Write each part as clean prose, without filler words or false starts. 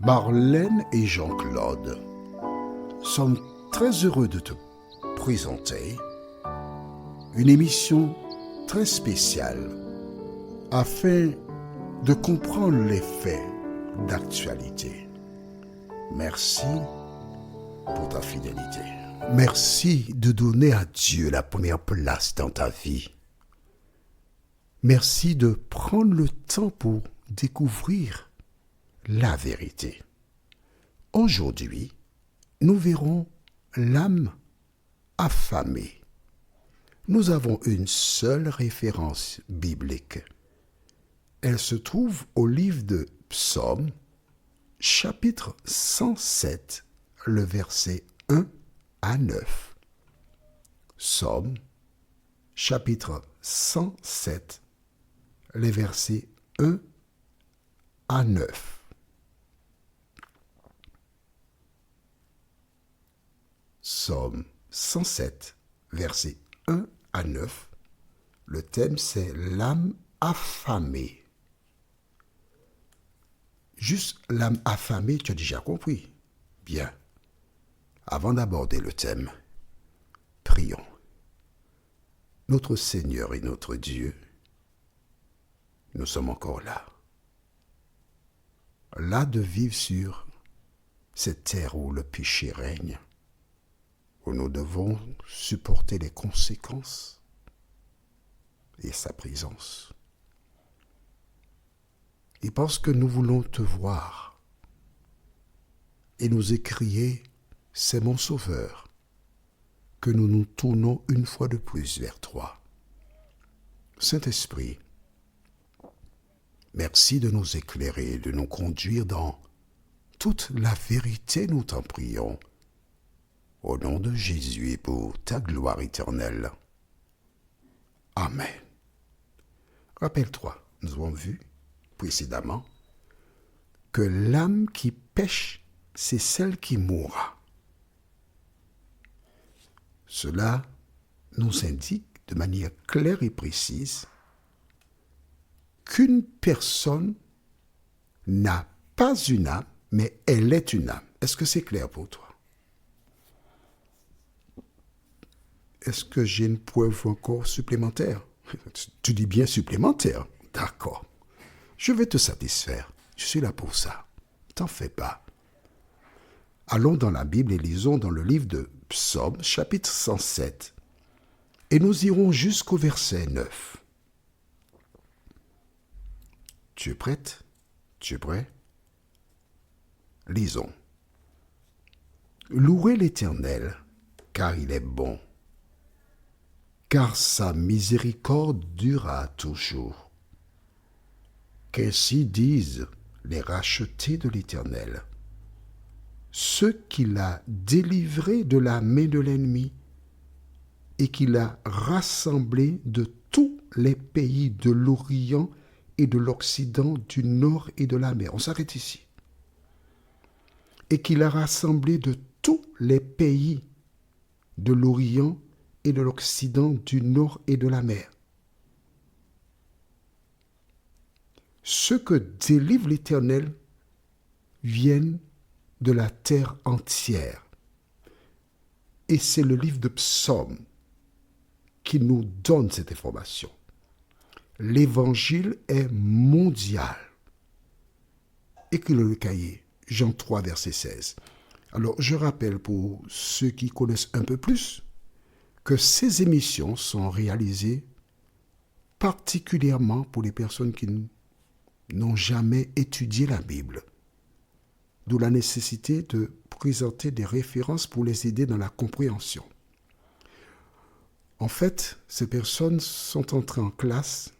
Marlène et Jean-Claude sommes très heureux de te présenter une émission très spéciale afin de comprendre les faits d'actualité. Merci pour ta fidélité. Merci de donner à Dieu la première place dans ta vie. Merci de prendre le temps pour découvrir la vérité. Aujourd'hui, nous verrons l'âme affamée. Nous avons une seule référence biblique. Elle se trouve au livre de Psaume, chapitre 107, le verset 1 à 9. Psaume, chapitre 107, les versets 1 à 9. Psaume 107, versets 1 à 9. Le thème, c'est l'âme affamée. Juste l'âme affamée, tu as déjà compris. Bien. Avant d'aborder le thème, prions. Notre Seigneur et notre Dieu, nous sommes encore là. Là de vivre sur cette terre où le péché règne, où nous devons supporter les conséquences et sa présence. Et parce que nous voulons te voir et nous écrier, c'est mon Sauveur, que nous nous tournons une fois de plus vers toi. Saint-Esprit, merci de nous éclairer, de nous conduire dans toute la vérité, nous t'en prions. Au nom de Jésus et pour ta gloire éternelle. Amen. Rappelle-toi, nous avons vu précédemment que l'âme qui pêche, c'est celle qui mourra. Cela nous indique de manière claire et précise qu'une personne n'a pas une âme, mais elle est une âme. Est-ce que c'est clair pour toi? Est-ce que j'ai une preuve encore supplémentaire? Tu dis bien supplémentaire. D'accord. Je vais te satisfaire. Je suis là pour ça. T'en fais pas. Allons dans la Bible et lisons dans le livre de Psaume, chapitre 107. Et nous irons jusqu'au verset 9. Tu es prête? Tu es prêt? Lisons. Louez l'Éternel, car il est bon, car sa miséricorde durera toujours. Qu'ainsi disent les rachetés de l'Éternel, ceux qu'il a délivrés de la main de l'ennemi et qu'il a rassemblés de tous les pays de l'Orient et de l'Occident, du Nord et de la mer. On s'arrête ici. Et qu'il a rassemblé de tous les pays de l'Orient et de l'Occident, du Nord et de la mer. Ceux que délivre l'Éternel viennent de la terre entière. Et c'est le livre de Psaume qui nous donne cette information. L'évangile est mondial. Écris-le cahier, Jean 3, verset 16. Alors, je rappelle pour ceux qui connaissent un peu plus que ces émissions sont réalisées particulièrement pour les personnes qui n'ont jamais étudié la Bible. D'où la nécessité de présenter des références pour les aider dans la compréhension. En fait, ces personnes sont entrées en classe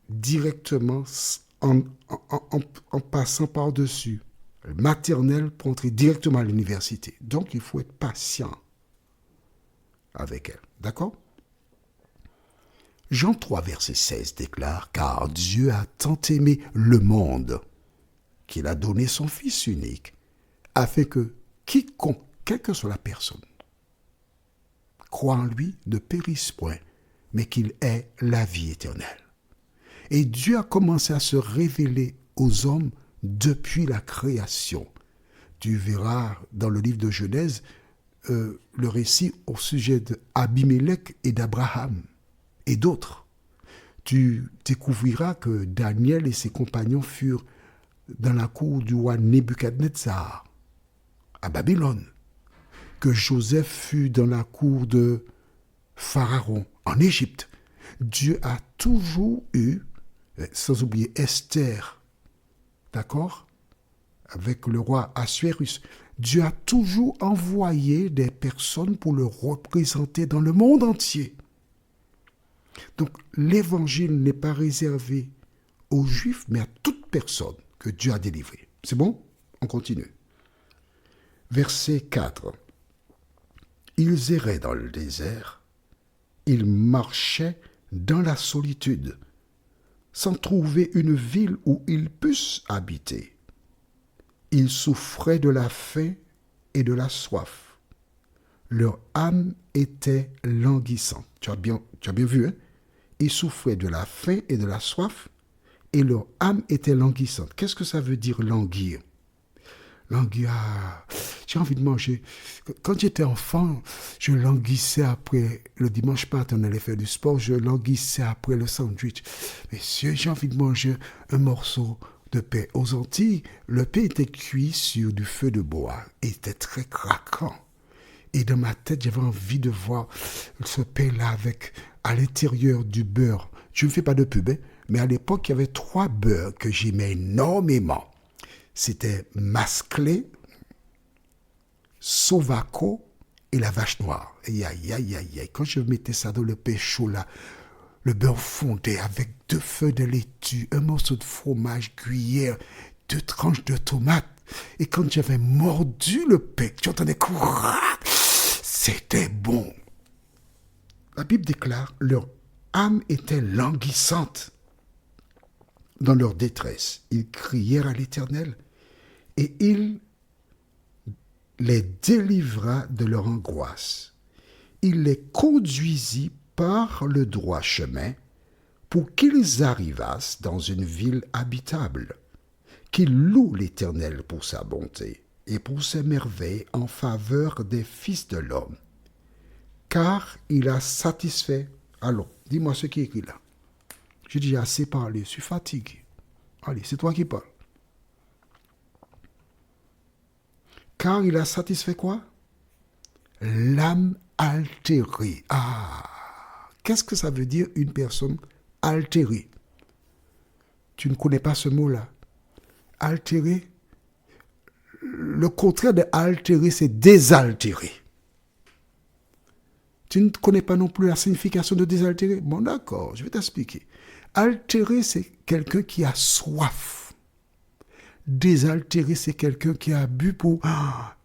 directement en passant par-dessus le maternel pour entrer directement à l'université. Donc, il faut être patient avec elle. D'accord? Jean 3, verset 16 déclare « Car Dieu a tant aimé le monde qu'il a donné son Fils unique, afin que quiconque, quelle que soit la personne, croit en lui ne périsse point, mais qu'il ait la vie éternelle. » Et Dieu a commencé à se révéler aux hommes depuis la création. Tu verras dans le livre de Genèse le récit au sujet d'Abimelech et d'Abraham et d'autres. Tu découvriras que Daniel et ses compagnons furent dans la cour du roi Nebuchadnezzar à Babylone, que Joseph fut dans la cour de Pharaon en Égypte. Dieu a toujours eu, sans oublier Esther, d'accord, avec le roi Assuérus, Dieu a toujours envoyé des personnes pour le représenter dans le monde entier. Donc l'évangile n'est pas réservé aux Juifs, mais à toute personne que Dieu a délivrée. C'est bon? On continue. Verset 4. Ils erraient dans le désert, ils marchaient dans la solitude, sans trouver une ville où ils puissent habiter. Ils souffraient de la faim et de la soif. Leur âme était languissante. Tu as bien vu, hein? Ils souffraient de la faim et de la soif, et leur âme était languissante. Qu'est-ce que ça veut dire languir? Languir, j'ai envie de manger. Quand j'étais enfant, je languissais après, le dimanche matin, on allait faire du sport, je languissais après le sandwich. Messieurs, j'ai envie de manger un morceau de pain. Aux Antilles, le pain était cuit sur du feu de bois et était très craquant. Et dans ma tête, j'avais envie de voir ce pain-là avec à l'intérieur du beurre. Je ne fais pas de pub, hein, mais à l'époque, il y avait 3 beurres que j'aimais énormément. C'était Masclé, Sovaco et la vache noire. Et aïe, aïe, aïe, aïe. Quand je mettais ça dans le pain chaud, là, le beurre fondait avec 2 feuilles de laitue, un morceau de fromage, cuillère, 2 tranches de tomates. Et quand j'avais mordu le pain, tu entendais courir, c'était bon. La Bible déclare, leur âme était languissante. Dans leur détresse, ils crièrent à l'Éternel et il les délivra de leur angoisse. Il les conduisit par le droit chemin pour qu'ils arrivassent dans une ville habitable, qu'ils louent l'Éternel pour sa bonté et pour ses merveilles en faveur des fils de l'homme. Car il a satisfait... Allons, dis-moi ce qui est écrit là. J'ai déjà assez parlé, je suis fatigué. Allez, c'est toi qui parles. Car il a satisfait quoi? L'âme altérée. Ah, qu'est-ce que ça veut dire une personne altérée? Tu ne connais pas ce mot-là. Altéré, le contraire de altéré, c'est désaltéré. Tu ne connais pas non plus la signification de désaltéré? Bon, d'accord, je vais t'expliquer. Altéré, c'est quelqu'un qui a soif. Désaltéré, c'est quelqu'un qui a bu pour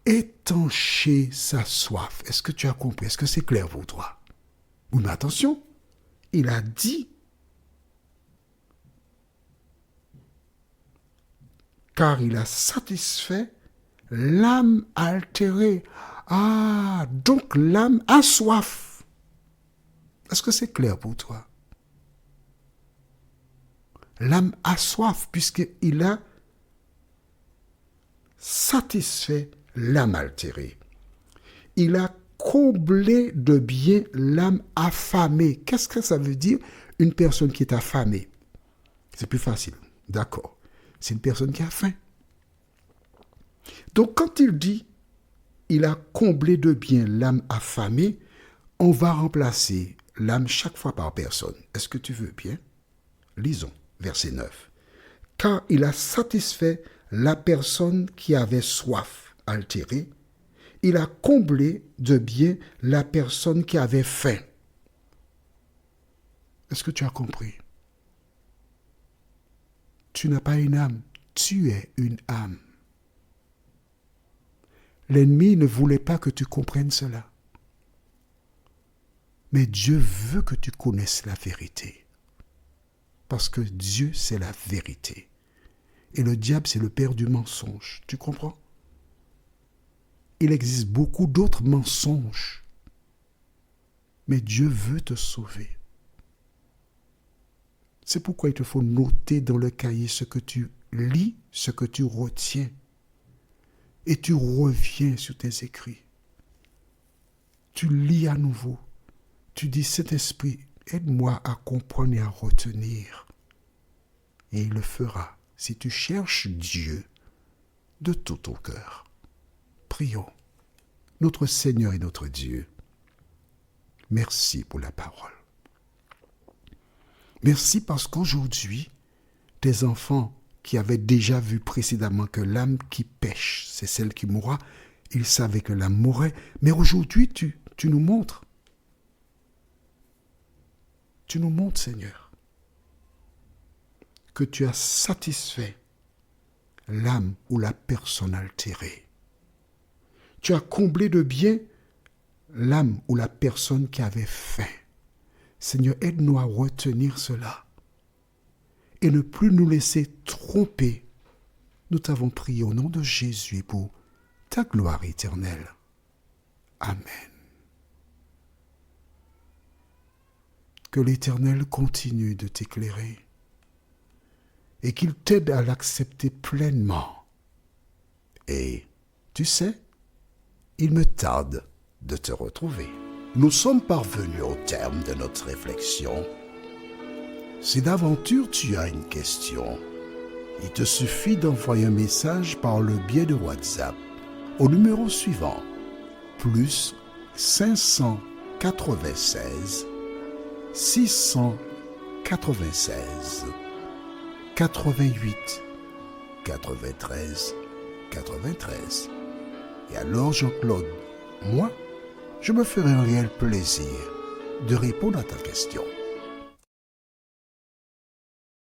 étancher sa soif. Est-ce que tu as compris? Est-ce que c'est clair pour toi? Oui, mais attention, il a dit, car il a satisfait l'âme altérée. Ah, donc l'âme a soif. Est-ce que c'est clair pour toi? L'âme a soif puisqu'il a satisfait l'âme altérée. Il a comblé de bien l'âme affamée. Qu'est-ce que ça veut dire une personne qui est affamée? C'est plus facile. D'accord. C'est une personne qui a faim. Donc quand il dit il a comblé de bien l'âme affamée, on va remplacer l'âme chaque fois par personne. Est-ce que tu veux bien? Lisons, verset 9. Car il a satisfait la personne qui avait soif, altérée. Il a comblé de bien la personne qui avait faim. Est-ce que tu as compris? Tu n'as pas une âme, tu es une âme. L'ennemi ne voulait pas que tu comprennes cela. Mais Dieu veut que tu connaisses la vérité. Parce que Dieu, c'est la vérité. Et le diable, c'est le père du mensonge. Tu comprends? Il existe beaucoup d'autres mensonges. Mais Dieu veut te sauver. C'est pourquoi il te faut noter dans le cahier ce que tu lis ce que tu retiens et tu reviens sur tes écrits. Tu lis à nouveau. Tu dis, Saint-Esprit, aide-moi à comprendre et à retenir. Et il le fera si tu cherches Dieu de tout ton cœur. Prions. Notre Seigneur et notre Dieu, merci pour la parole. Merci parce qu'aujourd'hui, tes enfants qui avaient déjà vu précédemment que l'âme qui pêche, c'est celle qui mourra, ils savaient que l'âme mourrait, mais aujourd'hui, tu nous montres. Tu nous montres, Seigneur, que tu as satisfait l'âme ou la personne altérée. Tu as comblé de bien l'âme ou la personne qui avait faim. Seigneur, aide-nous à retenir cela et ne plus nous laisser tromper. Nous t'avons prié au nom de Jésus pour ta gloire éternelle. Amen. Que l'Éternel continue de t'éclairer et qu'il t'aide à l'accepter pleinement. Et, tu sais, il me tarde de te retrouver. Nous sommes parvenus au terme de notre réflexion. Si d'aventure tu as une question, il te suffit d'envoyer un message par le biais de WhatsApp au numéro suivant, plus 596 696 88 93 93. Et alors Jean-Claude, moi, je me ferai un réel plaisir de répondre à ta question.